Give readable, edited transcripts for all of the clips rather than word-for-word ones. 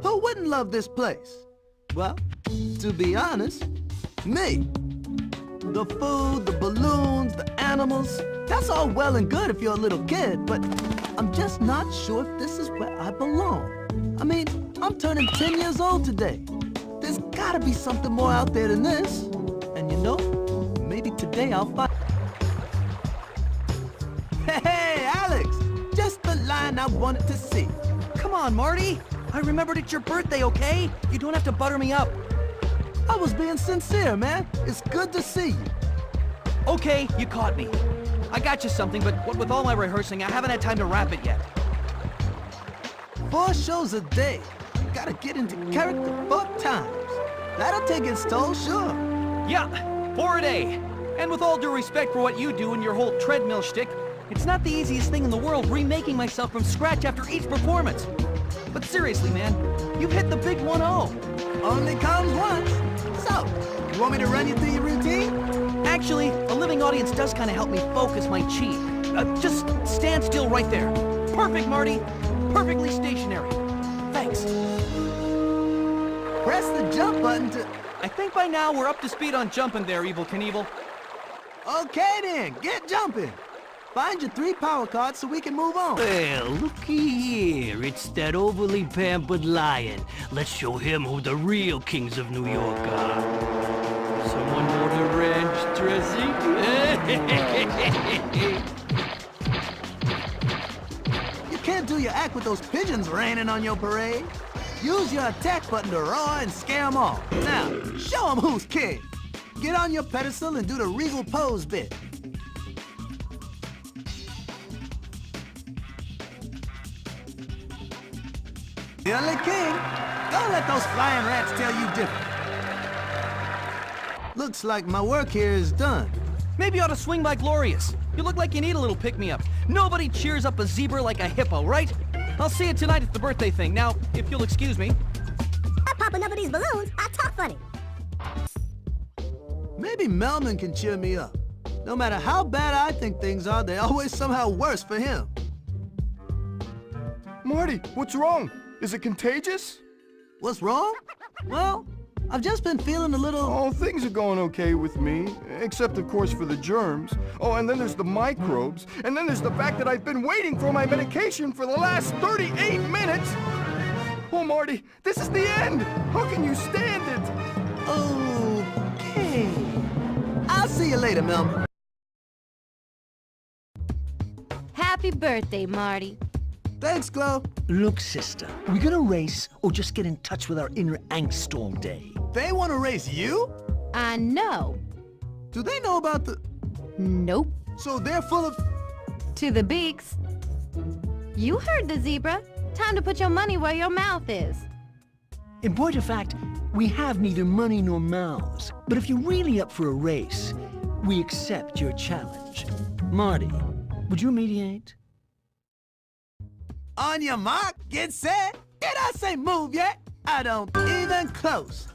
Who wouldn't love this place? Well, to be honest, me. The food, the balloons, the animals, that's all well and good if you're a little kid, but I'm just not sure if this is where I belong. I mean, I'm turning 10 years old today. There's gotta be something more out there than this. And you know, maybe today I'll find... Hey, Alex! Just the line I wanted to see. Come on, Marty! I remembered it's your birthday, okay? You don't have to butter me up. I was being sincere, man. It's good to see you. Okay, you caught me. I got you something, but what with all my rehearsing, I haven't had time to wrap it yet. 4 shows a day. Gotta get into character 4 times. That'll take its toll, sure. Yeah, 4 a day. And with all due respect for what you do and your whole treadmill shtick, it's not the easiest thing in the world remaking myself from scratch after each performance. But seriously, man, you've hit the big 1-0. Only comes once. So, you want me to run you through your routine? Actually, a living audience does kind of help me focus my chi. Just stand still right there. Perfect, Marty. Perfectly stationary. Thanks. Press the jump button to... I think by now we're up to speed on jumping there, Evel Knievel. Okay then, get jumping. Find your 3 power cards so we can move on. Well, looky here. It's that overly pampered lion. Let's show him who the real kings of New York are. Someone want a ranch dressing? You can't do your act with those pigeons raining on your parade. Use your attack button to roar and scare them off. Now, show them who's king. Get on your pedestal and do the regal pose bit. The only king. Don't let those flying rats tell you different. Looks like my work here is done. Maybe you ought to swing by Glorious. You look like you need a little pick-me-up. Nobody cheers up a zebra like a hippo, right? I'll see you tonight at the birthday thing. Now, if you'll excuse me. I pop enough of these balloons, I talk funny. Maybe Melman can cheer me up. No matter how bad I think things are, they're always somehow worse for him. Marty, what's wrong? Is it contagious? What's wrong? Well, I've just been feeling a little... Oh, things are going okay with me, except of course for the germs. Oh, and then there's the microbes, and then there's the fact that I've been waiting for my medication for the last 38 minutes! Oh, Marty, this is the end! How can you stand it? Okay. I'll see you later, Melman. Happy birthday, Marty. Thanks, Chloe. Look, sister, we gonna race or just get in touch with our inner angst all day? They want to race you? I know. Do they know about the... Nope. So they're full of... To the beaks. You heard the zebra. Time to put your money where your mouth is. In point of fact, we have neither money nor mouths. But if you're really up for a race, we accept your challenge. Marty, would you mediate? On your mark, get set. Did I say move yet? I don't even close.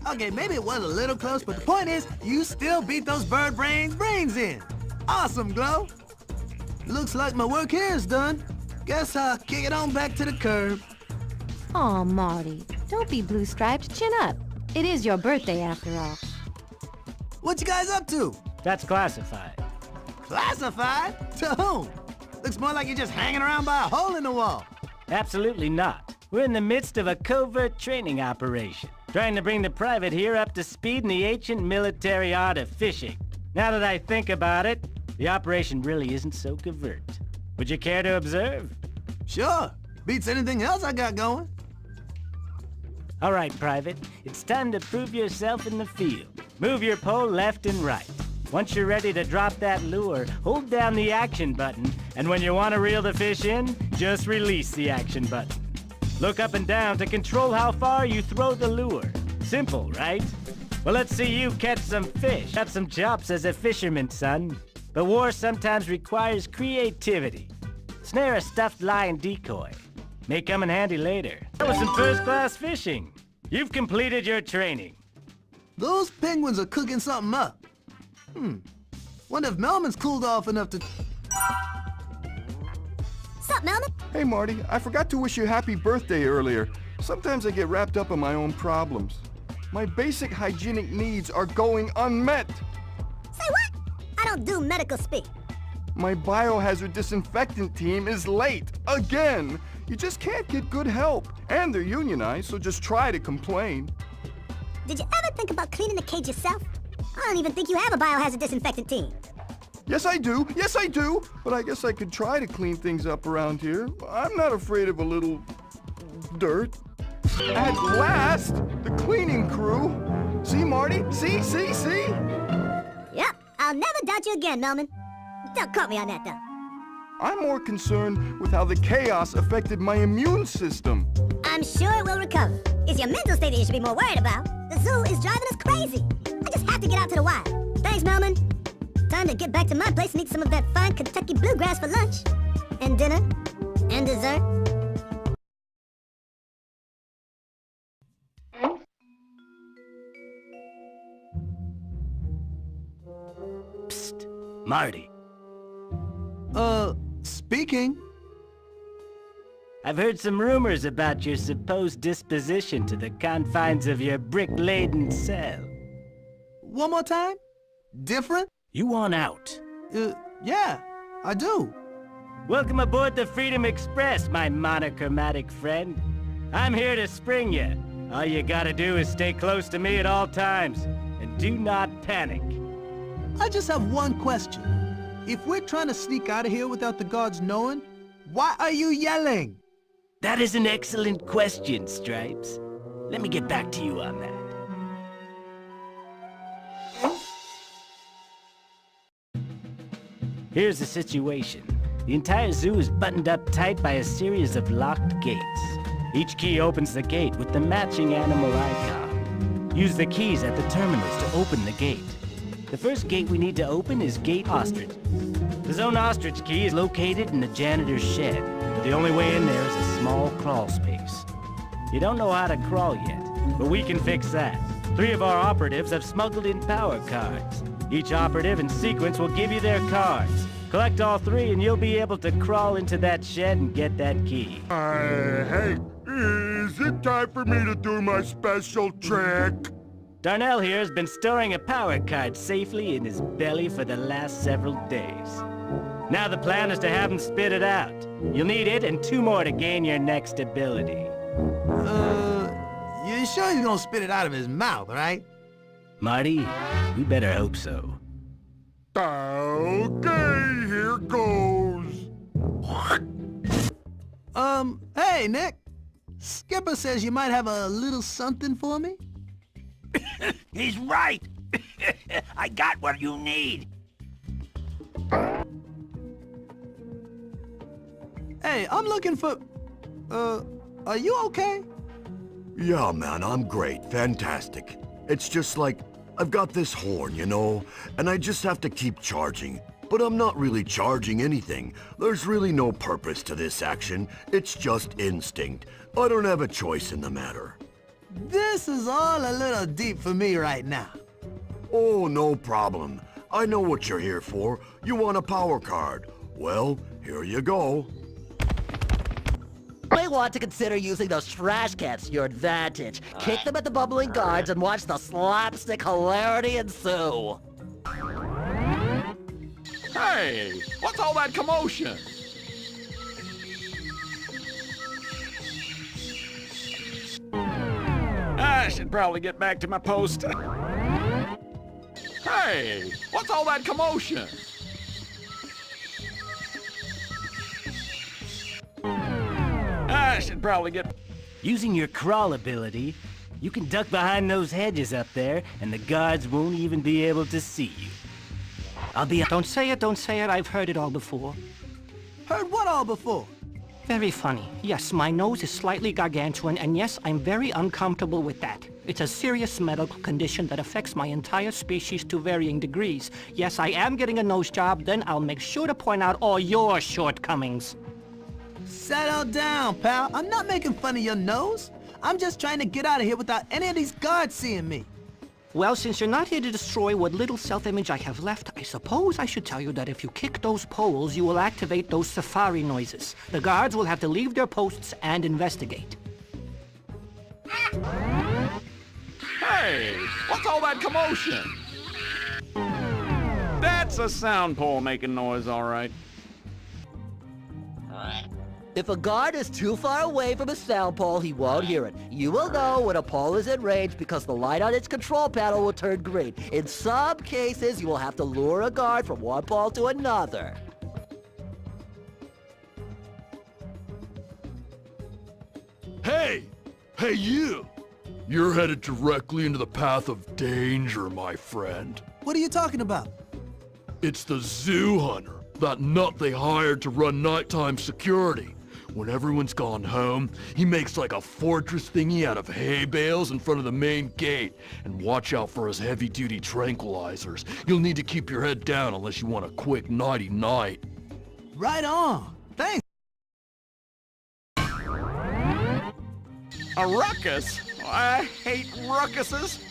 Okay, maybe it was a little close, but the point is, you still beat those bird brains in. Awesome, Glow. Looks like my work here is done. Guess I'll kick it on back to the curb. Aw, Marty. Don't be blue-striped. Chin up. It is your birthday, after all. What you guys up to? That's classified. Classified? To whom? Looks more like you're just hanging around by a hole in the wall. Absolutely not. We're in the midst of a covert training operation, trying to bring the private here up to speed in the ancient military art of fishing. Now that I think about it, the operation really isn't so covert. Would you care to observe? Sure. Beats anything else I got going. All right, Private. It's time to prove yourself in the field. Move your pole left and right. Once you're ready to drop that lure, hold down the action button, and when you want to reel the fish in, just release the action button. Look up and down to control how far you throw the lure. Simple, right? Well, let's see you catch some fish. Got some chops as a fisherman, son. But war sometimes requires creativity. Snare a stuffed lion decoy. May come in handy later. That was some first-class fishing. You've completed your training. Those penguins are cooking something up. Wonder if Melman's cooled off enough to... Sup, Melman? Hey, Marty, I forgot to wish you happy birthday earlier. Sometimes I get wrapped up in my own problems. My basic hygienic needs are going unmet. Say what? I don't do medical speak. My biohazard disinfectant team is late, again. You just can't get good help. And they're unionized, so just try to complain. Did you ever think about cleaning the cage yourself? I don't even think you have a biohazard disinfectant team. Yes, I do. Yes, I do. But I guess I could try to clean things up around here. I'm not afraid of a little dirt. At last, the cleaning crew. See, Marty? See? Yep, I'll never doubt you again, Melman. Don't quote me on that, though. I'm more concerned with how the chaos affected my immune system. I'm sure it will recover. It's your mental state that you should be more worried about. The zoo is driving us crazy. I just have to get out to the wild. Thanks, Melman. Time to get back to my place and eat some of that fine Kentucky bluegrass for lunch. And dinner. And dessert. Psst, Marty. Speaking. I've heard some rumors about your supposed disposition to the confines of your brick-laden cell. One more time? Different? You want out? Yeah, I do. Welcome aboard the Freedom Express, my monochromatic friend. I'm here to spring you. All you gotta do is stay close to me at all times, and do not panic. I just have one question. If we're trying to sneak out of here without the guards knowing, why are you yelling? That is an excellent question, Stripes. Let me get back to you on that. Here's the situation. The entire zoo is buttoned up tight by a series of locked gates. Each key opens the gate with the matching animal icon. Use the keys at the terminals to open the gate. The first gate we need to open is Gate Ostrich. The Zone Ostrich key is located in the janitor's shed, but the only way in there is a small crawl space. You don't know how to crawl yet, but we can fix that. 3 of our operatives have smuggled in power cards. Each operative in sequence will give you their cards. Collect all 3 and you'll be able to crawl into that shed and get that key. Hey, is it time for me to do my special trick? Darnell here has been storing a power card safely in his belly for the last several days. Now the plan is to have him spit it out. You'll need it and 2 more to gain your next ability. You sure he's gonna spit it out of his mouth, right? Marty, we better hope so. Okay, here goes. Hey, Nick. Skipper says you might have a little something for me? He's right. I got what you need. Hey, I'm looking for... are you okay? Yeah, man, I'm great. Fantastic. It's just like, I've got this horn, you know, and I just have to keep charging. But I'm not really charging anything. There's really no purpose to this action. It's just instinct. I don't have a choice in the matter. This is all a little deep for me right now. Oh, no problem. I know what you're here for. You want a power card. Well, here you go. You may want to consider using those trash cans to your advantage. Kick them at the bubbling guards and watch the slapstick hilarity ensue. Hey, what's all that commotion? I should probably get back to my post. Hey, what's all that commotion? I should probably get... Using your crawl ability, you can duck behind those hedges up there, and the guards won't even be able to see you. Don't say it, I've heard it all before. Heard what all before? Very funny. Yes, my nose is slightly gargantuan, and yes, I'm very uncomfortable with that. It's a serious medical condition that affects my entire species to varying degrees. Yes, I am getting a nose job, then I'll make sure to point out all your shortcomings. Settle down, pal. I'm not making fun of your nose. I'm just trying to get out of here without any of these guards seeing me. Well, since you're not here to destroy what little self-image I have left, I suppose I should tell you that if you kick those poles, you will activate those safari noises. The guards will have to leave their posts and investigate. Hey, what's all that commotion? That's a sound pole making noise, all right. If a guard is too far away from a sound pole, he won't hear it. You will know when a pole is in range because the light on its control panel will turn green. In some cases, you will have to lure a guard from one pole to another. Hey! Hey, you! You're headed directly into the path of danger, my friend. What are you talking about? It's the zoo hunter, that nut they hired to run nighttime security. When everyone's gone home, he makes like a fortress thingy out of hay bales in front of the main gate. And watch out for his heavy-duty tranquilizers. You'll need to keep your head down unless you want a quick nighty-night. Right on. Thanks. A ruckus? I hate ruckuses.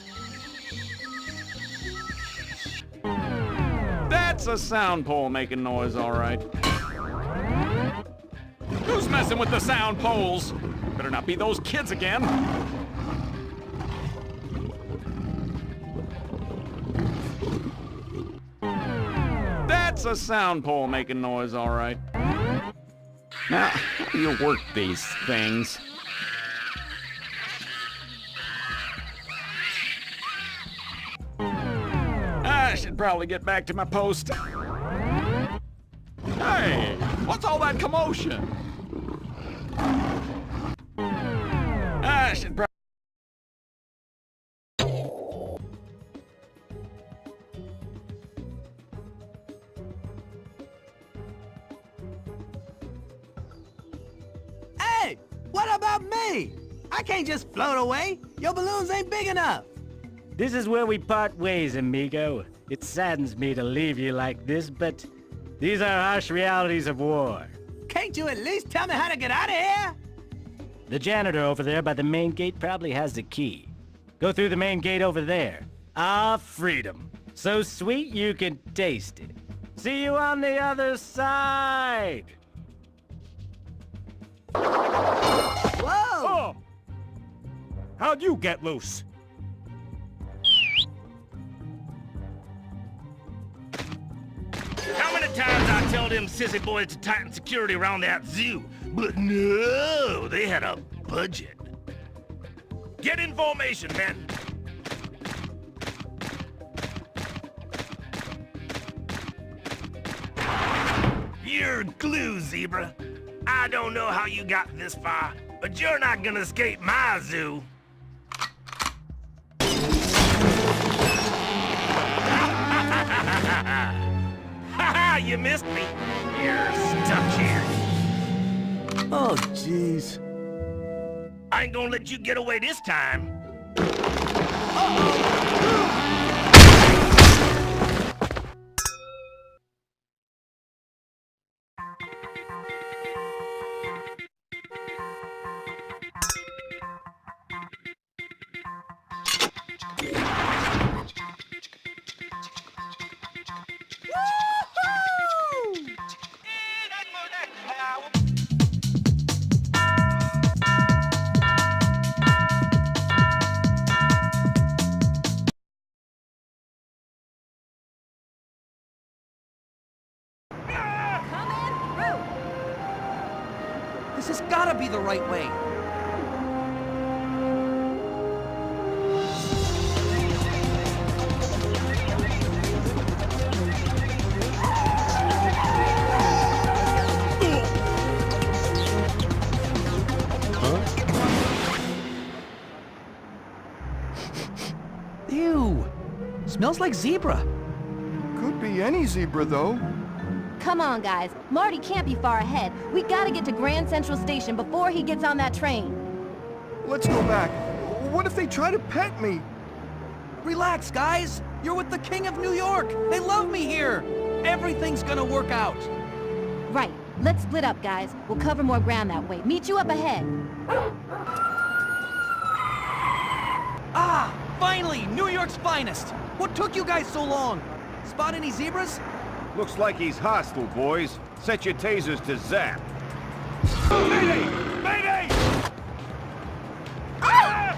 That's a sound pole making noise, all right. Who's messing with the sound poles? Better not be those kids again. That's a sound pole making noise, all right. Now, how do you work these things? I should probably get back to my post. Hey, what's all that commotion? I should probably... Hey, what about me? I can't just float away. Your balloons ain't big enough. This is where we part ways, amigo. It saddens me to leave you like this, but these are harsh realities of war. Can't you at least tell me how to get out of here? The janitor over there by the main gate probably has the key. Go through the main gate over there. Ah, freedom. So sweet you can taste it. See you on the other side! Whoa! Oh! How'd you get loose? How many times I tell them sissy boys to tighten security around that zoo? But no, they had a budget. Get in formation, men. You're glue, Zebra. I don't know how you got this far, but you're not gonna escape my zoo. Ha-ha, you missed me. You're stuck here. Oh, jeez. I ain't gonna let you get away this time. This has gotta be the right way. Ew! Smells like zebra. Could be any zebra, though. Come on, guys. Marty can't be far ahead. We gotta get to Grand Central Station before he gets on that train. Let's go back. What if they try to pet me? Relax, guys. You're with the King of New York. They love me here. Everything's gonna work out. Right. Let's split up, guys. We'll cover more ground that way. Meet you up ahead. Ah! Finally! New York's finest! What took you guys so long? Spot any zebras? Looks like he's hostile, boys. Set your tasers to zap. Mayday! Mayday! Ah!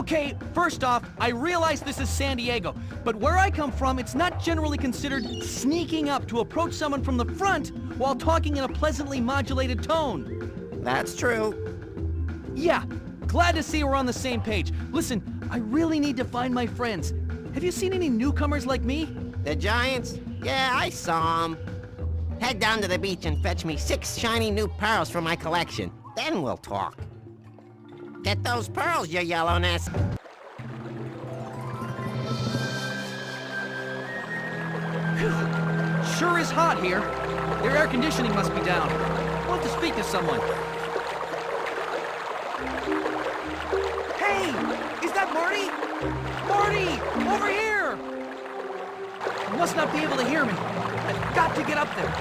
Okay, first off, I realize this is San Diego, but where I come from, it's not generally considered sneaking up to approach someone from the front while talking in a pleasantly modulated tone. That's true. Yeah, glad to see we're on the same page. Listen, I really need to find my friends. Have you seen any newcomers like me? The Giants? Yeah, I saw them. Head down to the beach and fetch me 6 shiny new pearls from my collection. Then we'll talk. Get those pearls, you yellowness. Sure is hot here. Their air conditioning must be down. I'll have to speak to someone. Hey! Is that Marty? Marty! Over here! You must not be able to hear me. I've got to get up there.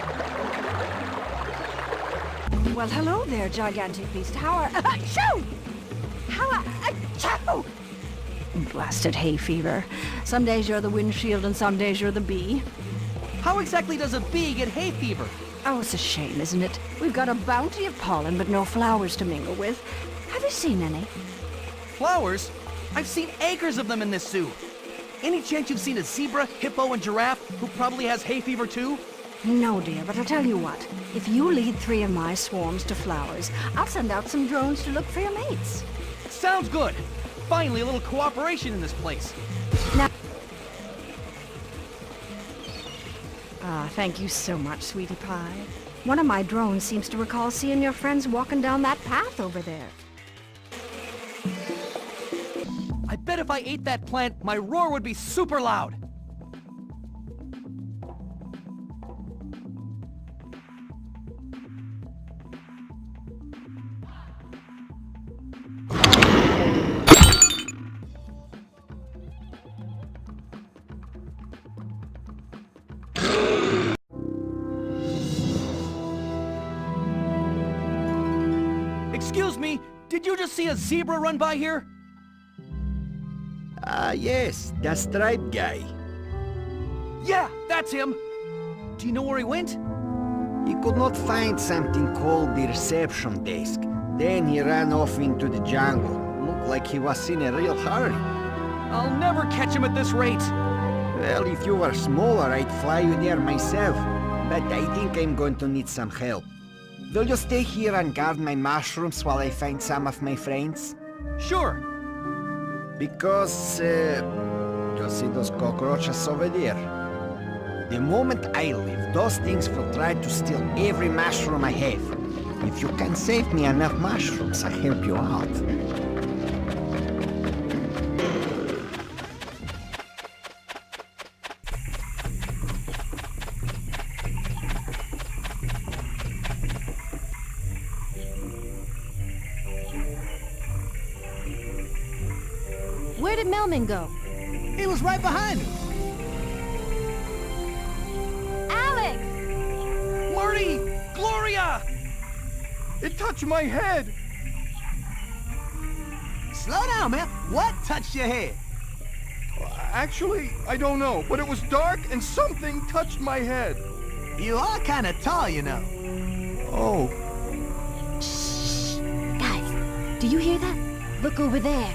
Well, hello there, gigantic beast. How are... Achoo! Achoo! Blasted hay fever. Some days you're the windshield and some days you're the bee. How exactly does a bee get hay fever? Oh, it's a shame, isn't it? We've got a bounty of pollen, but no flowers to mingle with. Have you seen any? Flowers? I've seen acres of them in this zoo. Any chance you've seen a zebra, hippo, and giraffe who probably has hay fever too? No, dear, but I'll tell you what. If you lead 3 of my swarms to flowers, I'll send out some drones to look for your mates. Sounds good. Finally, a little cooperation in this place. Now... thank you so much, sweetie pie. One of my drones seems to recall seeing your friends walking down that path over there. I bet if I ate that plant, my roar would be super loud. Excuse me, did you just see a zebra run by here? Yes, that striped guy. Yeah, that's him. Do you know where he went? He could not find something called the reception desk. Then he ran off into the jungle. Looked like he was in a real hurry. I'll never catch him at this rate. Well, if you were smaller, I'd fly you there myself. But I think I'm going to need some help. Will you stay here and guard my mushrooms while I find some of my friends? Sure. Because, you see those cockroaches over there? The moment I leave, those things will try to steal every mushroom I have. If you can save me enough mushrooms, I'll help you out. Where did Melman go? He was right behind us. Alex! Marty! Gloria! It touched my head! Slow down, man. What touched your head? Actually, I don't know, but it was dark and something touched my head. You are kind of tall, you know. Oh. Shh! Guys, do you hear that? Look over there.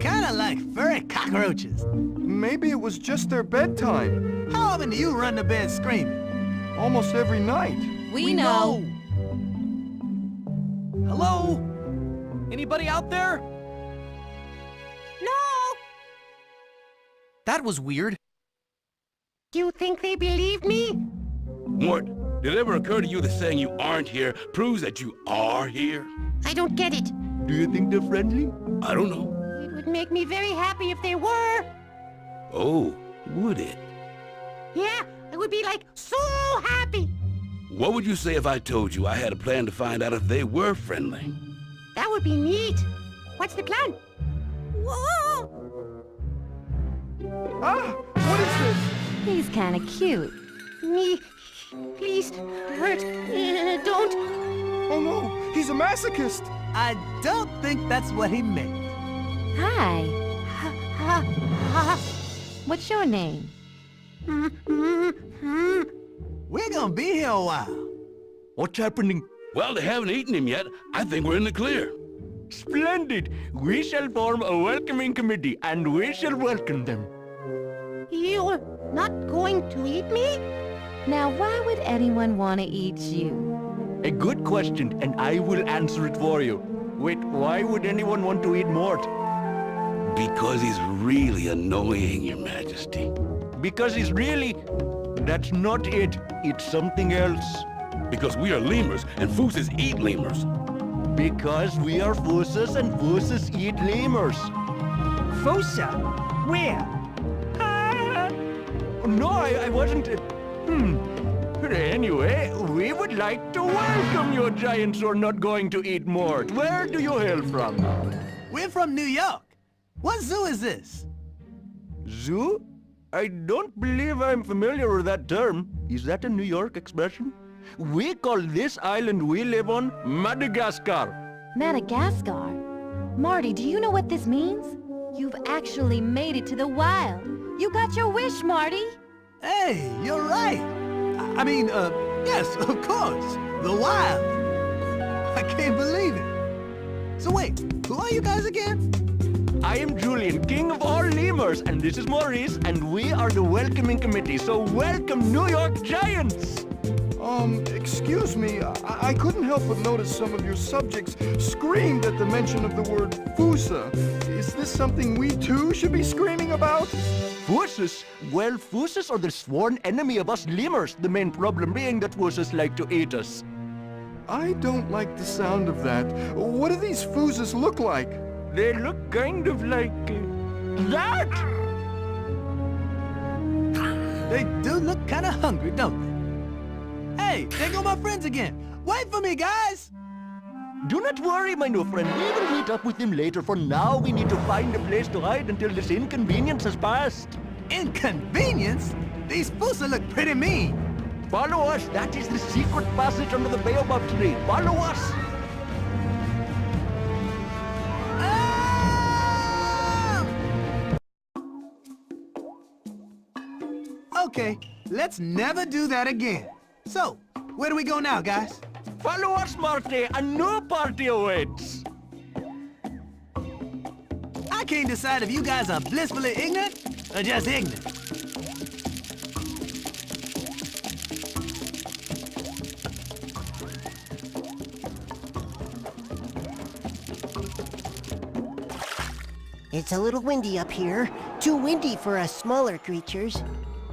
Kinda like furry cockroaches. Maybe it was just their bedtime. How often do you run to bed screaming? Almost every night. We know. Hello? Anybody out there? No! That was weird. Do you think they believe me? Mort, did it ever occur to you that saying you aren't here proves that you are here? I don't get it. Do you think they're friendly? I don't know. It would make me very happy if they were. Oh, would it? Yeah, I would be like so happy. What would you say if I told you I had a plan to find out if they were friendly? That would be neat. What's the plan? Ah! What is this? He's kinda cute. Me. Please, hurt. Don't. Oh no, he's a masochist. I don't think that's what he meant. Hi. What's your name? We're gonna be here a while. What's happening? Well, they haven't eaten him yet. I think we're in the clear. Splendid! We shall form a welcoming committee, and we shall welcome them. You're not going to eat me? Now, why would anyone want to eat you? A good question, and I will answer it for you. Wait, why would anyone want to eat Mort? Because he's really annoying, Your Majesty. Because he's really... That's not it. It's something else. Because we are lemurs, and Fooses eat lemurs. Because we are Fooses, and Fooses eat lemurs. Fosa? Where? No, I wasn't... Anyway, we would like to welcome you, giants who are not going to eat Mort. Where do you hail from? We're from New York. What zoo is this? Zoo? I don't believe I'm familiar with that term. Is that a New York expression? We call this island we live on Madagascar. Madagascar? Marty, do you know what this means? You've actually made it to the wild. You got your wish, Marty. Hey, you're right. I mean, yes, of course. The wild. I can't believe it. So wait, who are you guys again? I am Julian, king of all lemurs, and this is Maurice, and we are the welcoming committee, so welcome New York Giants! Excuse me, I couldn't help but notice some of your subjects screamed at the mention of the word Foosa. Is this something we too should be screaming about? Fooses? Well, Fooses are the sworn enemy of us lemurs, the main problem being that Fooses like to eat us. I don't like the sound of that. What do these Fooses look like? They look kind of like... that! They do look kind of hungry, don't they? Hey, there go my friends again. Wait for me, guys! Do not worry, my new friend. We will meet up with him later. For now, we need to find a place to hide until this inconvenience has passed. Inconvenience? These Foosa look pretty mean. Follow us. That is the secret passage under the baobab tree. Follow us. Okay, let's never do that again. So, where do we go now, guys? Follow us, Marty. A new party awaits. I can't decide if you guys are blissfully ignorant or just ignorant. It's a little windy up here. Too windy for us smaller creatures.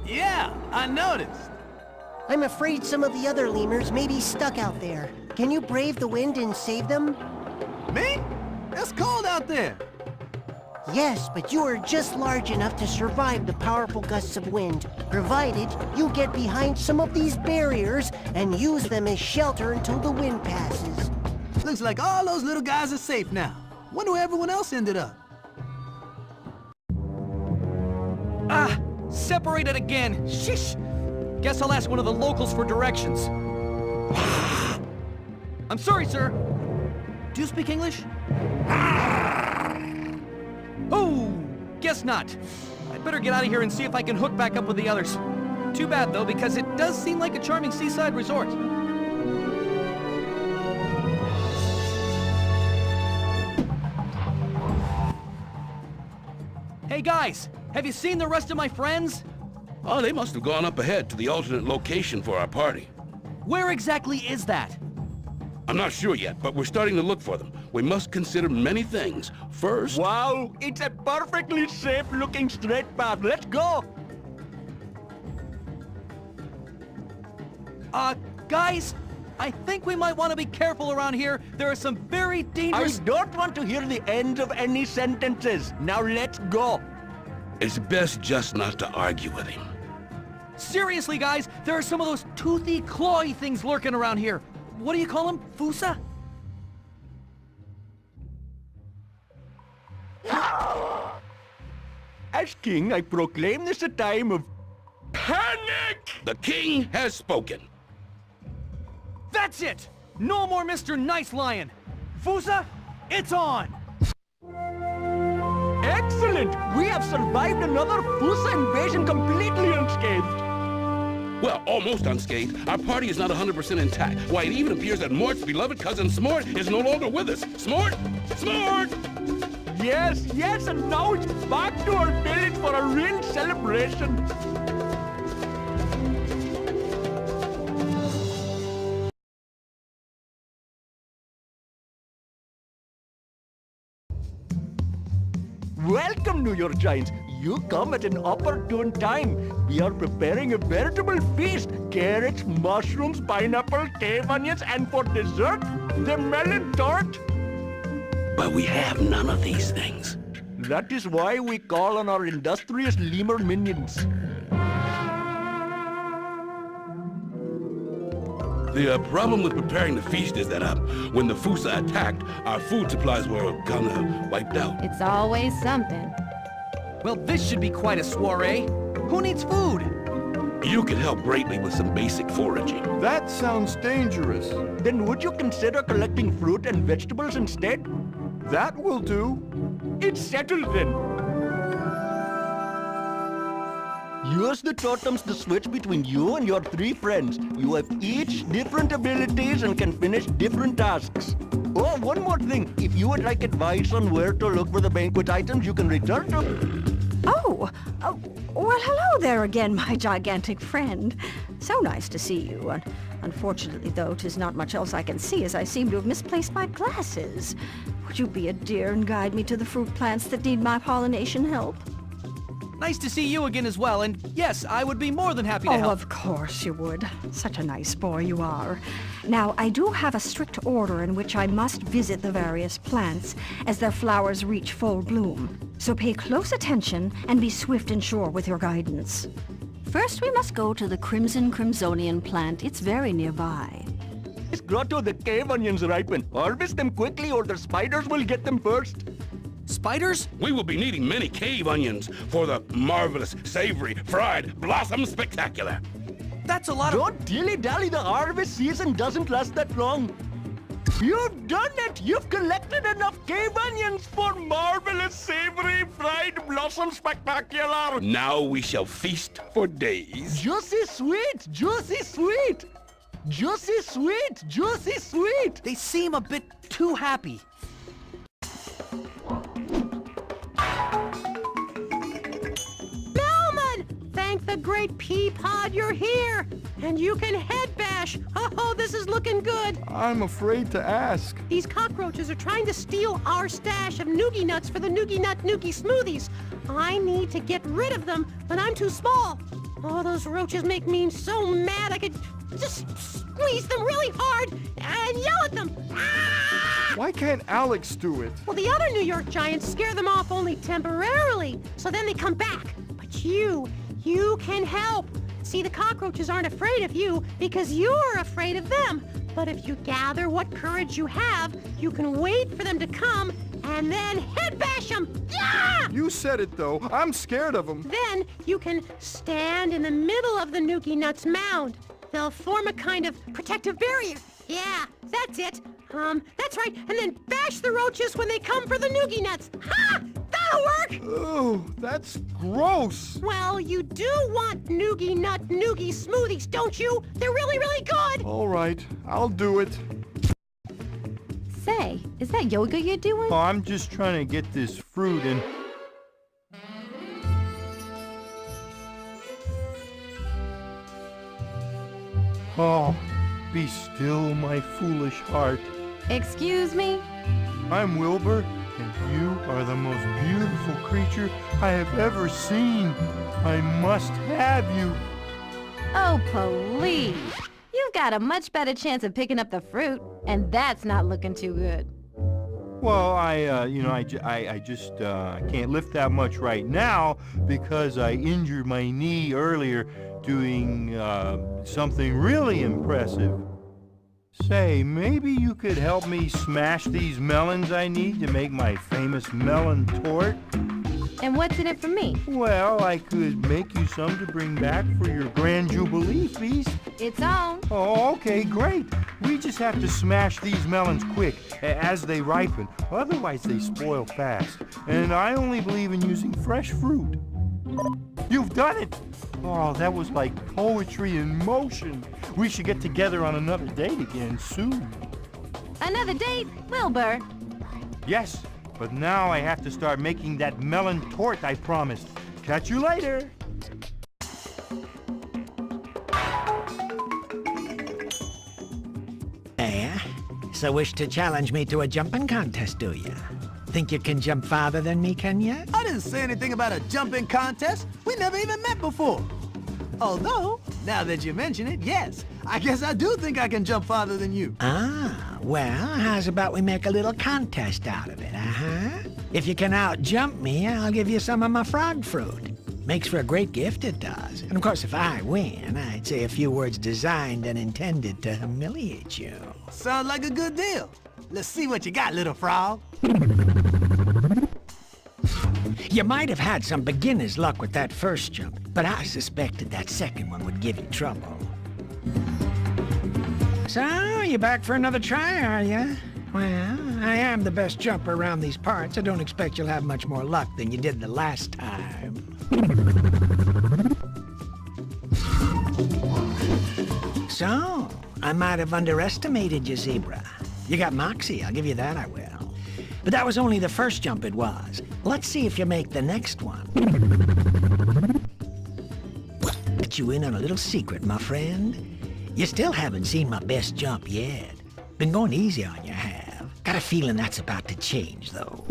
Yeah, I noticed. I'm afraid some of the other lemurs may be stuck out there. Can you brave the wind and save them? Me? It's cold out there. Yes, but you are just large enough to survive the powerful gusts of wind, provided you get behind some of these barriers and use them as shelter until the wind passes. Looks like all those little guys are safe now. Wonder where everyone else ended up. Ah! Separated again! Shish! Guess I'll ask one of the locals for directions. I'm sorry, sir. Do you speak English? Oh! Guess not. I'd better get out of here and see if I can hook back up with the others. Too bad, though, because it does seem like a charming seaside resort. Hey, guys! Have you seen the rest of my friends? Oh, they must have gone up ahead to the alternate location for our party. Where exactly is that? I'm not sure yet, but we're starting to look for them. We must consider many things. First... Wow, it's a perfectly safe-looking straight path. Let's go! Guys, I think we might want to be careful around here. There are some very dangerous... I don't want to hear the end of any sentences. Now let's go. It's best just not to argue with him. Seriously, guys, there are some of those toothy, clawy things lurking around here. What do you call them? Foosa? As king, I proclaim this a time of panic! The king has spoken. That's it! No more Mr. Nice Lion! Fusa, it's on! Excellent! We have survived another Fusa invasion completely unscathed. Well, almost unscathed. Our party is not 100% intact. Why, it even appears that Mort's beloved cousin Smort is no longer with us. Smort! Smort! Yes, and now it's back to our village for a real celebration. Welcome, New York Giants. You come at an opportune time. We are preparing a veritable feast. Carrots, mushrooms, pineapple, cave onions, and for dessert, the melon tart. But we have none of these things. That is why we call on our industrious lemur minions. The problem with preparing the feast is that when the Fusa attacked, our food supplies were kind of wiped out. It's always something. Well, this should be quite a soiree. Who needs food? You could help greatly with some basic foraging. That sounds dangerous. Then would you consider collecting fruit and vegetables instead? That will do. It's settled then. Use the totems to switch between you and your 3 friends. You have each different abilities and can finish different tasks. Oh, one more thing. If you would like advice on where to look for the banquet items, you can return to... Oh, well, hello there again, my gigantic friend. So nice to see you. Unfortunately, though, 'tis not much else I can see, as I seem to have misplaced my glasses. Would you be a dear and guide me to the fruit plants that need my pollination help? Nice to see you again as well, and yes, I would be more than happy to help. Oh, of course you would. Such a nice boy you are. Now, I do have a strict order in which I must visit the various plants as their flowers reach full bloom. So pay close attention and be swift and sure with your guidance. First, we must go to the Crimson Crimsonian plant. It's very nearby. This grotto, the cave onions ripen. Harvest them quickly or the spiders will get them first. Spiders? We will be needing many cave onions for the marvelous, savory, fried blossom spectacular. That's a lot of... Don't dilly-dally, the harvest season doesn't last that long. You've done it! You've collected enough cave onions for marvelous, savory, fried blossom spectacular! Now we shall feast for days. Juicy sweet! Juicy sweet! Juicy sweet! Juicy sweet! They seem a bit too happy. Thank the great pea pod you're here! And you can head bash! Oh, this is looking good! I'm afraid to ask. These cockroaches are trying to steal our stash of noogie nuts for the noogie nut noogie smoothies. I need to get rid of them, but I'm too small. Oh, those roaches make me so mad I could just squeeze them really hard and yell at them. Ah! Why can't Alex do it? Well, the other New York Giants scare them off only temporarily, so then they come back. But you can help. See, the cockroaches aren't afraid of you because you're afraid of them. But if you gather what courage you have, you can wait for them to come and then head bash them. Yeah! You said it, though. I'm scared of them. Then you can stand in the middle of the noogie nuts mound. They'll form a kind of protective barrier. Yeah, that's it. That's right. And then bash the roaches when they come for the noogie nuts. Ha! That'll work! Oh, that's gross. Well, you do want noogie nut noogie smoothies, don't you? They're really, really good! All right, I'll do it. Say, is that yoga you're doing? Oh, I'm just trying to get this fruit in. Oh, be still, my foolish heart. Excuse me? I'm Wilbur, and you are the most beautiful creature I have ever seen. I must have you. Oh, please. You've got a much better chance of picking up the fruit, and that's not looking too good. Well, I just can't lift that much right now because I injured my knee earlier doing something really impressive. Say, maybe you could help me smash these melons I need to make my famous melon tort? And what's in it for me? Well, I could make you some to bring back for your Grand Jubilee feast. It's on. Oh, okay, great. We just have to smash these melons quick as they ripen. Otherwise, they spoil fast. And I only believe in using fresh fruit. You've done it! Oh, that was like poetry in motion. We should get together on another date again soon. Another date, Wilbur? Yes, but now I have to start making that melon torte I promised. Catch you later! So wish to challenge me to a jumping contest, do ya? Think you can jump farther than me, can ya? I didn't say anything about a jumping contest. We never even met before. Although, now that you mention it, yes, I guess I do think I can jump farther than you. Ah, well, how's about we make a little contest out of it, uh-huh? If you can out-jump me, I'll give you some of my frog fruit. Makes for a great gift, it does. And of course, if I win, I'd say a few words designed and intended to humiliate you. Sounds like a good deal. Let's see what you got, little frog. You might have had some beginner's luck with that first jump, but I suspected that second one would give you trouble. So, you back for another try, are you? Well, I am the best jumper around these parts. I don't expect you'll have much more luck than you did the last time. So, I might have underestimated you, Zebra. You got moxie, I'll give you that, I will. But that was only the first jump it was. Let's see if you make the next one. Let you in on a little secret, my friend. You still haven't seen my best jump yet. Been going easy on you, have. Got a feeling that's about to change, though.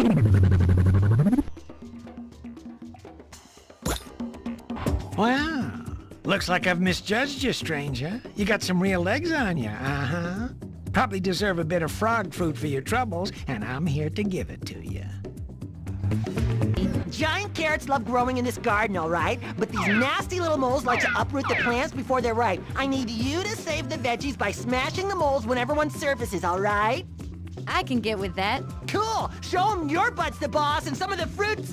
Wow. Looks like I've misjudged you, stranger. You got some real legs on you, uh-huh. Probably deserve a bit of frog fruit for your troubles, and I'm here to give it to you. Giant carrots love growing in this garden, all right? But these nasty little moles like to uproot the plants before they're ripe. I need you to save the veggies by smashing the moles whenever one surfaces, all right? I can get with that. Cool! Show them your butt's the boss, and some of the fruits,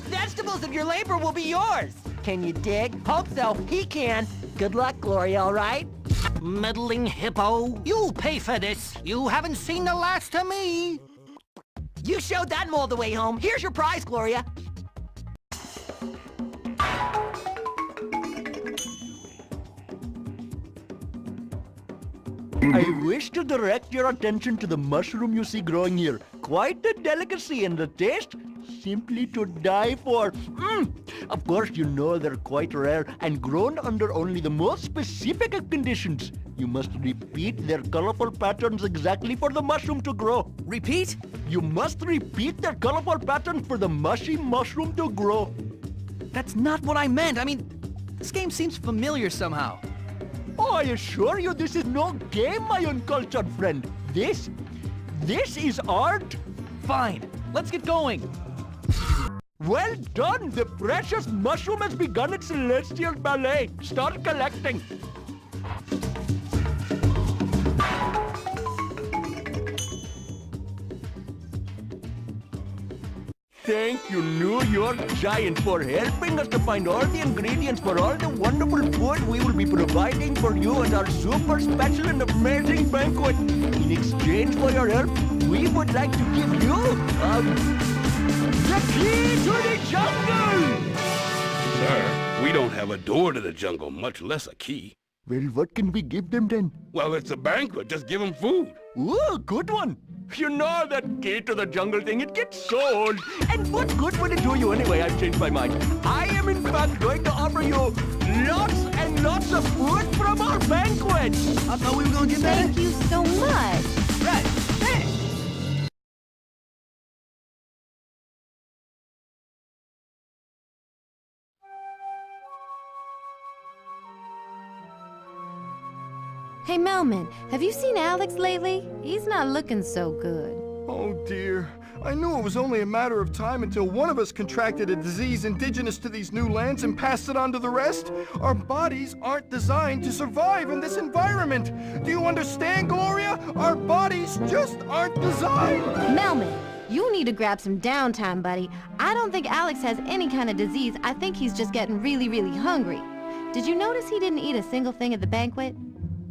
vegetables of your labor will be yours. Can you dig? Hope so. He can. Good luck, Gloria, all right? Meddling hippo, you'll pay for this. You haven't seen the last of me. You showed that mole the way home. Here's your prize, Gloria. I wish to direct your attention to the mushroom you see growing here. Quite a delicacy, and the taste simply to die for. Of course, you know they're quite rare and grown under only the most specific of conditions. You must repeat their colorful patterns exactly for the mushroom to grow. Repeat? You must repeat their colorful patterns for the mushy mushroom to grow. That's not what I meant. I mean, this game seems familiar somehow. Oh, I assure you this is no game, my uncultured friend. This is art. Fine, let's get going. Well done! The precious mushroom has begun its celestial ballet. Start collecting. Thank you, New York Giant, for helping us to find all the ingredients for all the wonderful food we will be providing for you at our super special and amazing banquet. In exchange for your help, we would like to give you, the key to the jungle! Sir, we don't have a door to the jungle, much less a key. Well, what can we give them then? Well, it's a banquet. Just give them food. Ooh, good one. You know that key to the jungle thing, it gets so old. And what good would it do you anyway? I've changed my mind. I am in fact going to offer you lots and lots of food from our banquet. I thought we were going to get that. Thank you so much. Right. Hey. Hey, Melman, have you seen Alex lately? He's not looking so good. Oh, dear. I knew it was only a matter of time until one of us contracted a disease indigenous to these new lands and passed it on to the rest. Our bodies aren't designed to survive in this environment. Do you understand, Gloria? Our bodies just aren't designed. Melman, You need to grab some downtime, buddy. I don't think Alex has any kind of disease. I think he's just getting really, really hungry. Did you notice he didn't eat a single thing at the banquet?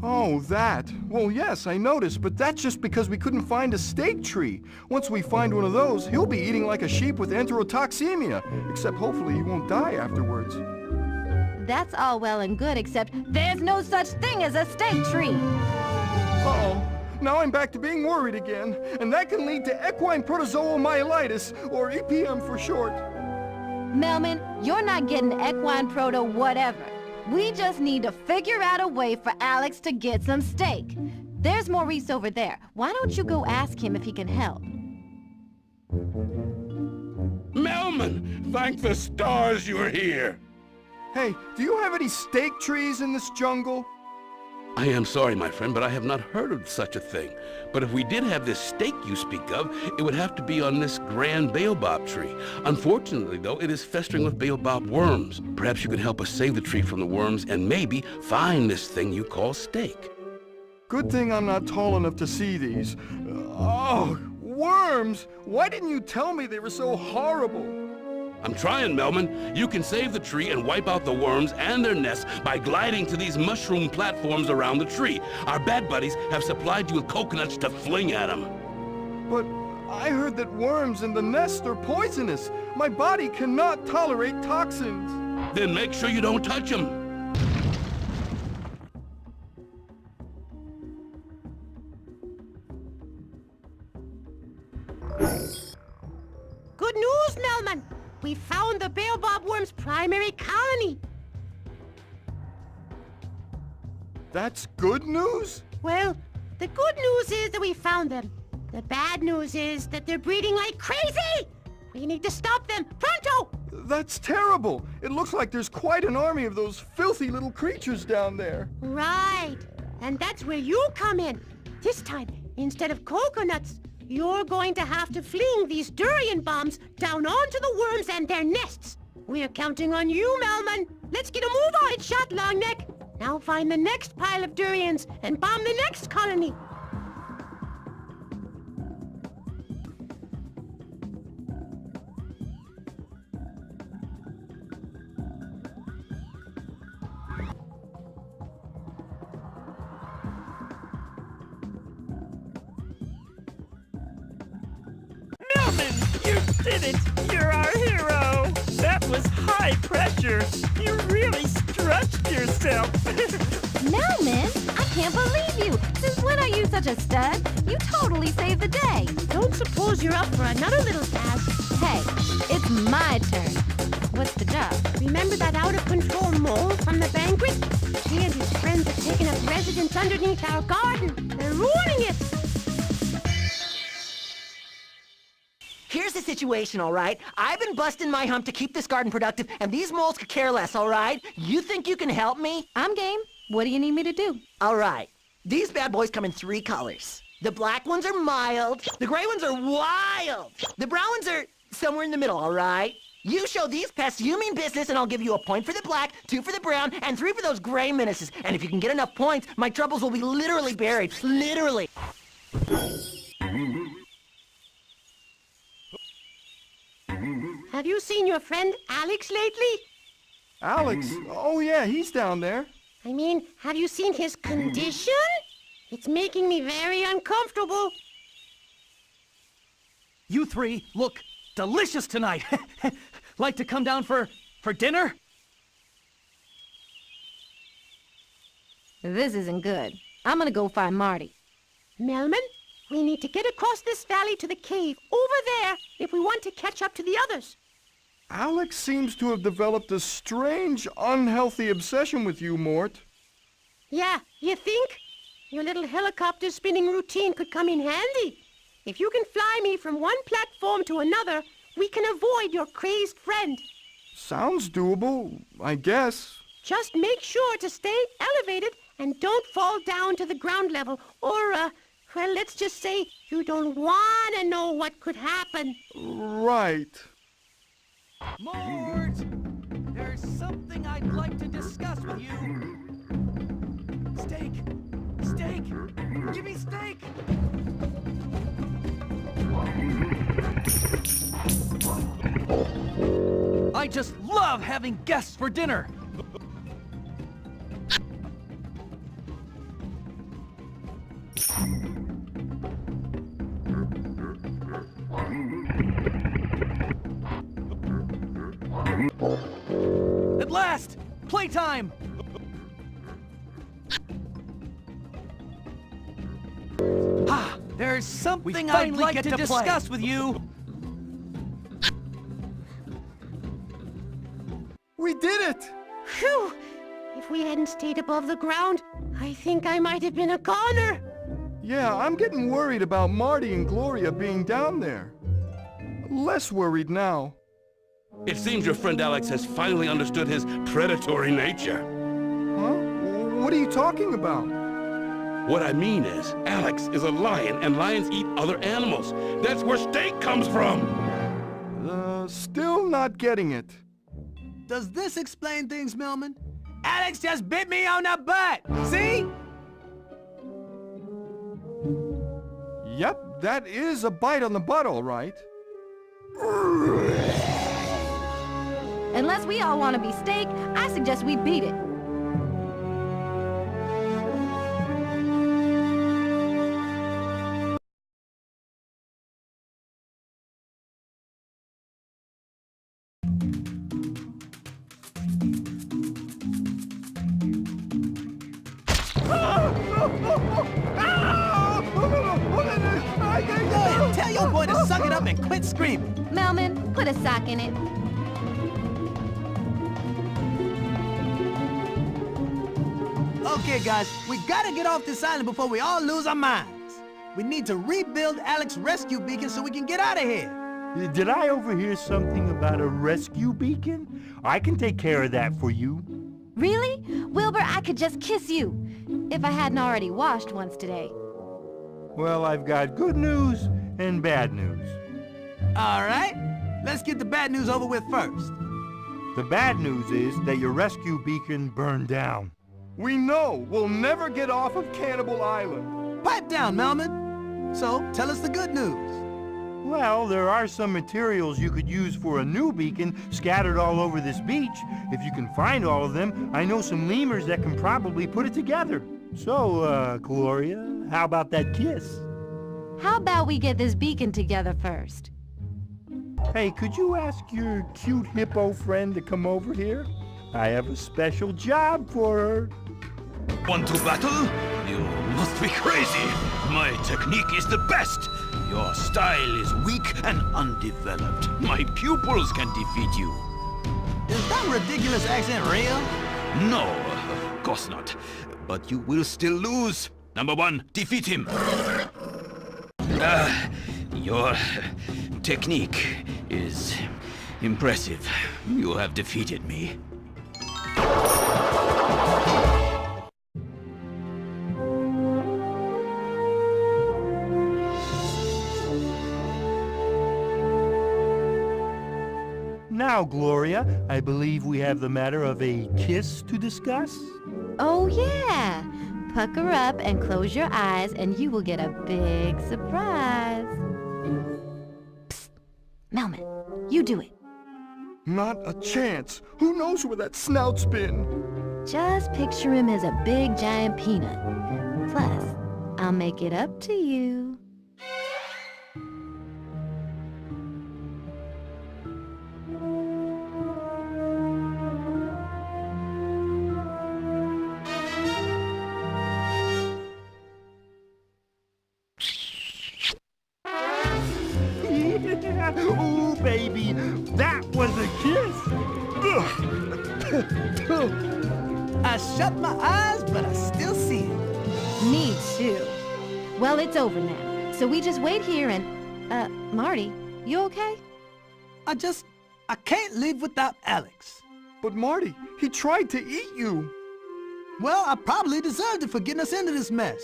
Oh, that. Well, yes, I noticed, but that's just because we couldn't find a steak tree. Once we find one of those, he'll be eating like a sheep with enterotoxemia. Except hopefully he won't die afterwards. That's all well and good, except there's no such thing as a steak tree. Uh-oh. Now I'm back to being worried again, and that can lead to equine protozoal myelitis, or EPM for short. Melman, you're not getting equine proto whatever. We just need to figure out a way for Alex to get some steak. There's Maurice over there. Why don't you go ask him if he can help? Melman, thank the stars you're here. Hey, do you have any steak trees in this jungle? I am sorry, my friend, but I have not heard of such a thing. But if we did have this steak you speak of, it would have to be on this grand baobab tree. Unfortunately, though, it is festering with baobab worms. Perhaps you could help us save the tree from the worms and maybe find this thing you call steak. Good thing I'm not tall enough to see these. Oh, worms! Why didn't you tell me they were so horrible? I'm trying, Melman. You can save the tree and wipe out the worms and their nests by gliding to these mushroom platforms around the tree. Our bad buddies have supplied you with coconuts to fling at them. But I heard that worms in the nest are poisonous. My body cannot tolerate toxins. Then make sure you don't touch them. Good news, Melman! We found the baobab worm's primary colony. That's good news? Well, the good news is that we found them. The bad news is that they're breeding like crazy! We need to stop them, pronto! That's terrible! It looks like there's quite an army of those filthy little creatures down there. Right, and that's where you come in. This time, instead of coconuts, you're going to have to fling these durian bombs down onto the worms and their nests. We're counting on you, Melman. Let's get a move on it, shot Longneck. Now find the next pile of durians and bomb the next colony. You did it! You're our hero! That was high pressure! You really stretched yourself! Melman, I can't believe you! Since when are you such a stud? You totally saved the day! Don't suppose you're up for another little task? Hey, it's my turn. What's the job? Remember that out-of-control mole from the banquet? He and his friends have taken up residence underneath our garden. They're ruining it! Here's the situation, all right? I've been busting my hump to keep this garden productive, and these moles could care less, all right? You think you can help me? I'm game. What do you need me to do? All right. These bad boys come in 3 colors. The black ones are mild. The gray ones are wild. The brown ones are somewhere in the middle, all right? You show these pests you mean business, and I'll give you a point for the black, 2 for the brown, and 3 for those gray menaces. And if you can get enough points, my troubles will be literally buried. Literally. Have you seen your friend Alex lately? Alex? Oh yeah, he's down there. I mean, have you seen his condition? It's making me very uncomfortable. You three look delicious tonight. Like to come down for dinner? This isn't good. I'm gonna go find Marty. Melman, we need to get across this valley to the cave over there if we want to catch up to the others. Alex seems to have developed a strange, unhealthy obsession with you, Mort. Yeah, you think? Your little helicopter spinning routine could come in handy. If you can fly me from one platform to another, we can avoid your crazed friend. Sounds doable, I guess. Just make sure to stay elevated and don't fall down to the ground level, or, well, let's just say you don't want to know what could happen. Right. Mort! There's something I'd like to discuss with you. Steak! Steak! Give me steak! I just love having guests for dinner. At last! Playtime! Ah, there's something I'd like to discuss with you. We did it! Phew! If we hadn't stayed above the ground, I think I might have been a goner. Yeah, I'm getting worried about Marty and Gloria being down there. Less worried now. It seems your friend Alex has finally understood his predatory nature. Huh? What are you talking about? What I mean is, Alex is a lion, and lions eat other animals. That's where steak comes from! Still not getting it. Does this explain things, Melman? Alex just bit me on the butt! See? Yep, that is a bite on the butt, all right. Unless we all want to be steak, I suggest we beat it. Tell your boy to suck it up and quit screaming. Melman, put a sock in it. Okay, guys, we gotta get off this island before we all lose our minds. We need to rebuild Alex's rescue beacon so we can get out of here. Did I overhear something about a rescue beacon? I can take care of that for you. Really? Wilbur, I could just kiss you. If I hadn't already washed once today. Well, I've got good news and bad news. All right, let's get the bad news over with first. The bad news is that your rescue beacon burned down. We know we'll never get off of Cannibal Island. Pipe down, Melman. So, tell us the good news. Well, there are some materials you could use for a new beacon scattered all over this beach. If you can find all of them, I know some lemurs that can probably put it together. So, Gloria, how about that kiss? How about we get this beacon together first? Hey, could you ask your cute hippo friend to come over here? I have a special job for her. Want to battle? You must be crazy. My technique is the best. Your style is weak and undeveloped. My pupils can defeat you. Is that ridiculous accent real? No, of course not. But you will still lose. Number one, defeat him. Your technique is impressive. You have defeated me. Now, Gloria, I believe we have the matter of a kiss to discuss. Oh, yeah. Pucker up and close your eyes, and you will get a big surprise. Psst. Melman, you do it. Not a chance. Who knows where that snout's been? Just picture him as a big, giant peanut. Plus, I'll make it up to you. Ooh, baby, that was a kiss. I shut my eyes, but I still see it. Me too. Well, it's over now. So we just wait here and... Marty, you okay? I can't live without Alex. But Marty, he tried to eat you. Well, I probably deserved it for getting us into this mess.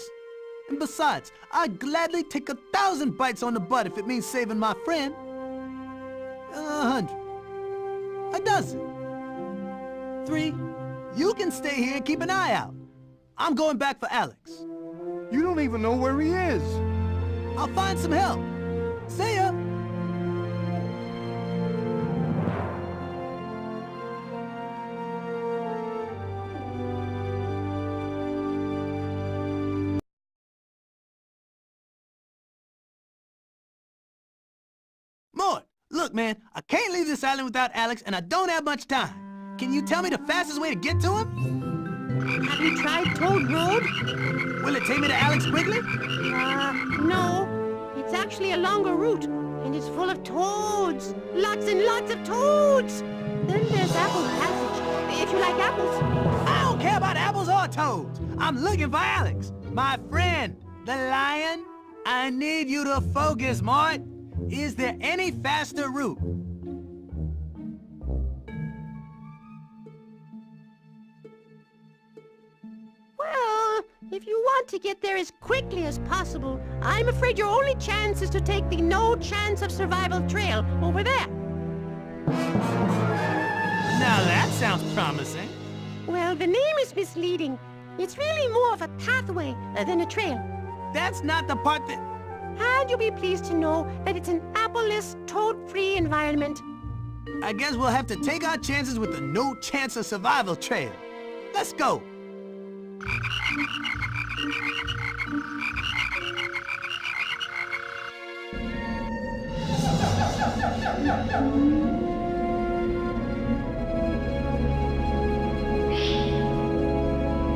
And besides, I'd gladly take 1,000 bites on the butt if it means saving my friend. 100. A dozen. 3. You can stay here and keep an eye out. I'm going back for Alex. You don't even know where he is. I'll find some help. See ya. Look, man, I can't leave this island without Alex, and I don't have much time. Can you tell me the fastest way to get to him? Have you tried Toad Road? Will it take me to Alex quickly? No. It's actually a longer route, and it's full of toads. Lots and lots of toads. Then there's Apple Passage, if you like apples. I don't care about apples or toads. I'm looking for Alex, my friend, the lion. I need you to focus, Mort. Is there any faster route? Well, if you want to get there as quickly as possible, I'm afraid your only chance is to take the no chance of survival trail over there. Now that sounds promising. Well, the name is misleading. It's really more of a pathway than a trail. That's not the part that... And you'll be pleased to know that it's an apple-less, toad-free environment. I guess we'll have to take our chances with the no chance of survival trail. Let's go.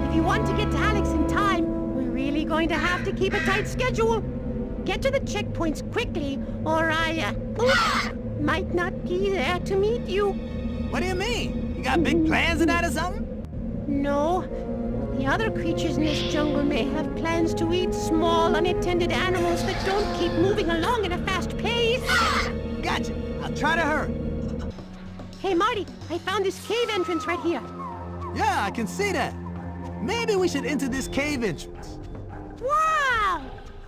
If you want to get to Alex in time, we're really going to have to keep a tight schedule. Get to the checkpoints quickly, or I, might not be there to meet you. What do you mean? You got big plans tonight or something? No. The other creatures in this jungle may have plans to eat small, unattended animals that don't keep moving along at a fast pace. Gotcha. I'll try to hurry. Hey, Marty, I found this cave entrance right here. Yeah, I can see that. Maybe we should enter this cave entrance. Wow!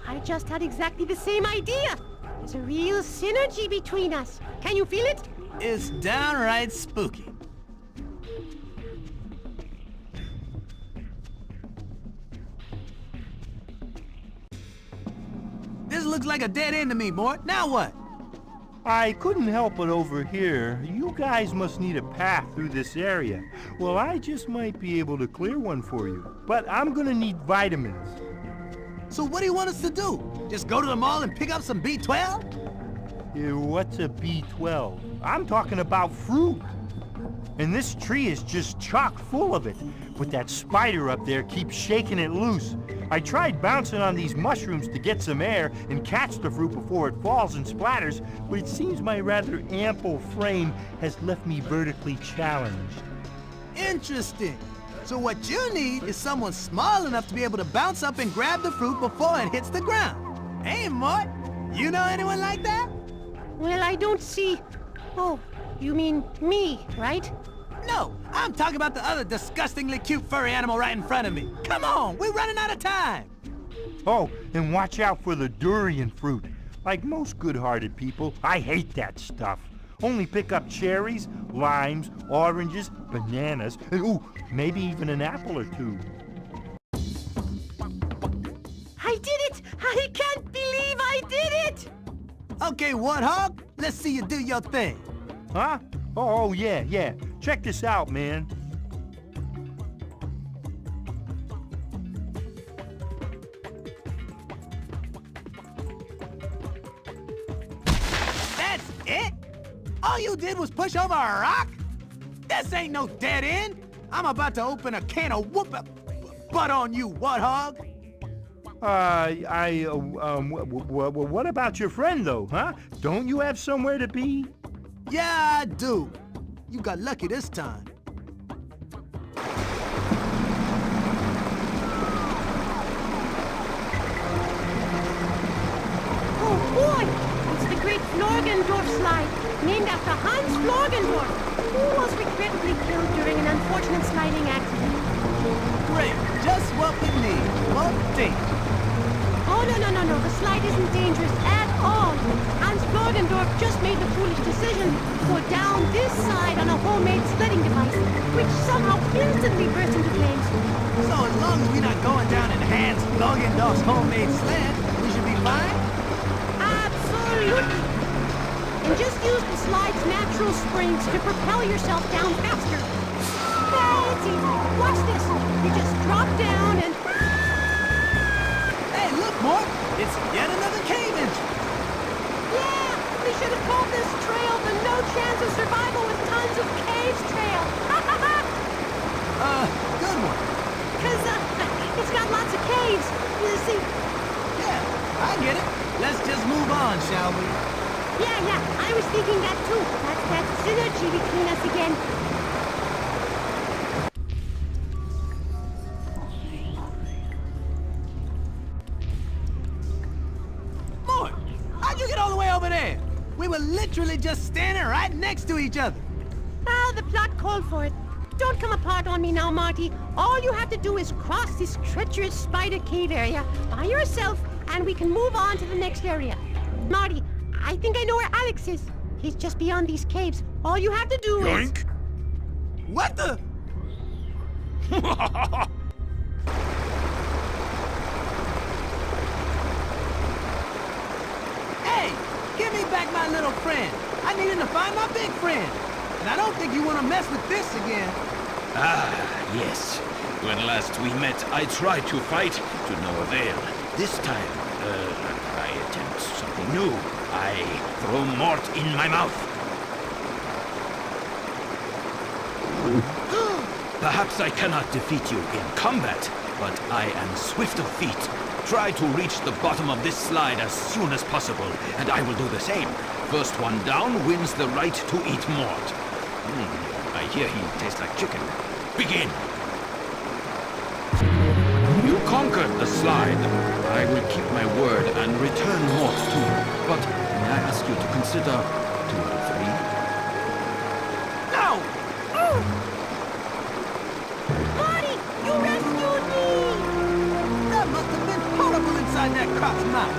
I just had exactly the same idea. There's a real synergy between us. Can you feel it? It's downright spooky. This looks like a dead end to me, Mort. Now what? I couldn't help but overhear. You guys must need a path through this area. Well, I just might be able to clear one for you. But I'm gonna need vitamins. So what do you want us to do? Just go to the mall and pick up some B12? What's a B12? I'm talking about fruit. And this tree is just chock full of it. But that spider up there keeps shaking it loose. I tried bouncing on these mushrooms to get some air and catch the fruit before it falls and splatters, but it seems my rather ample frame has left me vertically challenged. Interesting. So what you need is someone small enough to be able to bounce up and grab the fruit before it hits the ground. Hey, Mort, you know anyone like that? Well, I don't see... Oh, you mean me, right? No, I'm talking about the other disgustingly cute furry animal right in front of me. Come on, we're running out of time. Oh, and watch out for the durian fruit. Like most good-hearted people, I hate that stuff. Only pick up cherries, limes, oranges, bananas, and ooh, maybe even an apple or two. I did it! I can't believe I did it! Okay, Warthog, let's see you do your thing. Huh? Oh, yeah. Check this out, man. That's it? All you did was push over a rock? This ain't no dead end. I'm about to open a can of butt on you, Warthog. What about your friend, though, huh? Don't you have somewhere to be? Yeah, I do. You got lucky this time. Oh boy! It's the Great Florgendorf slide, named after Hans Florgendorf, who was regrettably killed during an unfortunate sliding accident. Great, just what we need. More danger. Oh, no, the slide isn't dangerous at all. Hans Florgendorf just made the foolish decision to go down this side on a homemade sledding device, which somehow instantly burst into flames. So as long as we're not going down in Hans Florgendorf's homemade sled, we should be fine? Absolutely. And just use the slide's natural springs to propel yourself down faster. It's easy. Watch this. You just drop down and... Hey, look, Mort! It's yet another cave entrance! Yeah! probably should have called this trail the No Chance of Survival with Tons of Caves Trail. Good one. Because, it's got lots of caves, you see. Yeah, I get it. Let's just move on, shall we? Yeah, I was thinking that too. That's that synergy between us again. Mort, how'd you get all the way over there? We were literally just standing right next to each other. Ah, the plot called for it. Don't come apart on me now, Marty. All you have to do is cross this treacherous spider cave area by yourself, and we can move on to the next area. Marty, I think I know where Alex is. He's just beyond these caves. All you have to do Yoink. is... What the? Hey, give me back my little friend. I need him to find my big friend. And I don't think you want to mess with this again. Ah, yes. When last we met, I tried to fight to no avail. This time, I attempt something new. I throw Mort in my mouth. Perhaps I cannot defeat you in combat, but I am swift of feet. Try to reach the bottom of this slide as soon as possible, and I will do the same. First one down wins the right to eat Mort. I hear he tastes like chicken. Begin! You conquered the slide. I will keep my word and return Mort to you. But may I ask you to consider 2 out of 3? No! Marty, you rescued me! That must have been horrible inside that crop's mouth.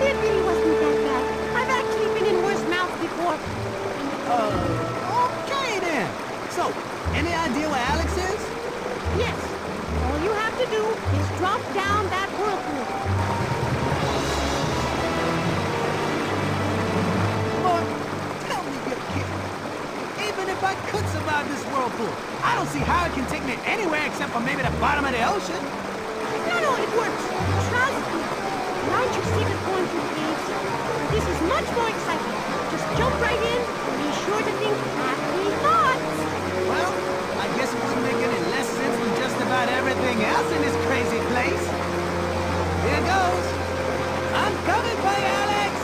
It really wasn't that bad. I've actually been in worse mouths before. Okay then. So, any idea where Alex is? Yes. All you have to do is drop down that whirlpool. Mort, tell me you're kidding. Even if I could survive this whirlpool, I don't see how it can take me anywhere except for maybe the bottom of the ocean. No, it works. Trust me. Aren't you sick of going through caves? This is much more exciting. Just jump right in and be sure to think happy thoughts. Well, I guess it wouldn't make any less sense than just about everything else in this crazy place. Here goes. I'm coming for you, Alex!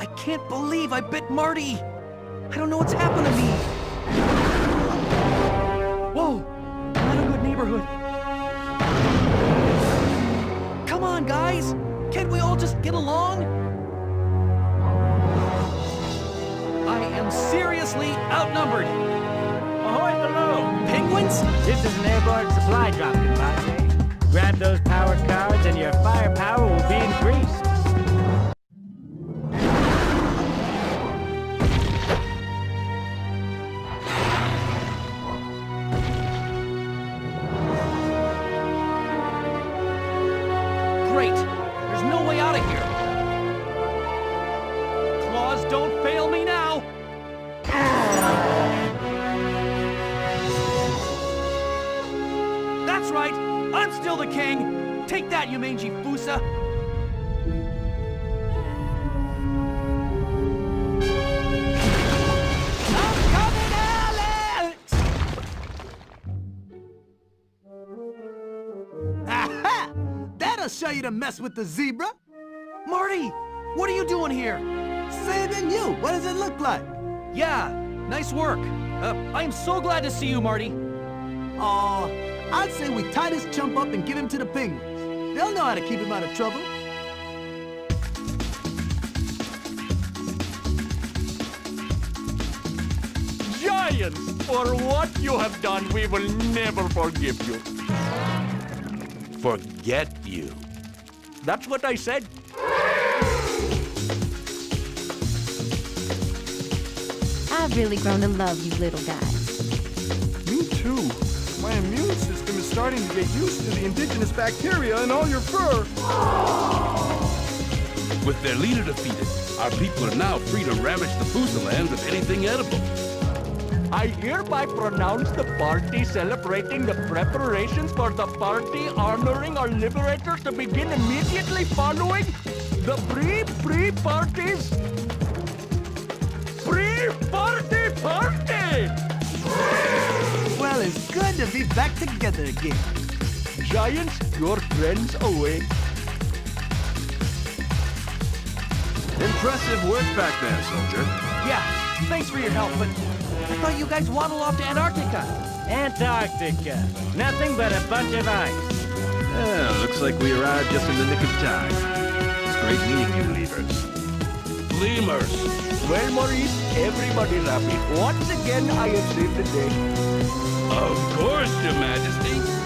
I can't believe I bit Marty! I don't know what's happened to me! Whoa! Not a good neighborhood. Come on, guys! Can't we all just get along? I am seriously outnumbered! Ahoy below! Penguins? This is an airborne supply drop, compadre. Grab those power cards and your firepower will be increased. Great! There's no way out of here! Claws, don't fail me now! That's right! I'm still the king! Take that, you mangy Fusa! I'm coming, Alex! Aha! That'll show you to mess with the zebra. Marty! What are you doing here? Saving you. What does it look like? Yeah, nice work. I am so glad to see you, Marty. Aw, I'd say we tie this chump up and give him to the penguins. They'll know how to keep him out of trouble. Giants, for what you have done, we will never forgive you. Forget you. That's what I said. I've really grown to love you little guys. Me too. My immune system is starting to get used to the indigenous bacteria in all your fur. With their leader defeated, our people are now free to ravage the Pusalands of anything edible. I hereby pronounce the party celebrating the preparations for the party honoring our liberators to begin immediately following the pre-parties. Pre-party party! Well, it's good to be back together again. Giants, your friends away. Impressive work back there, soldier. Yeah, thanks for your help, but I thought you guys waddled off to Antarctica. Antarctica. Nothing but a bunch of ice. Yeah, looks like we arrived just in the nick of time. It's great meeting you, Lemurs. Lemurs! Well, Maurice, everybody's happy. Once again, I have saved the day. Of course, Your Majesty.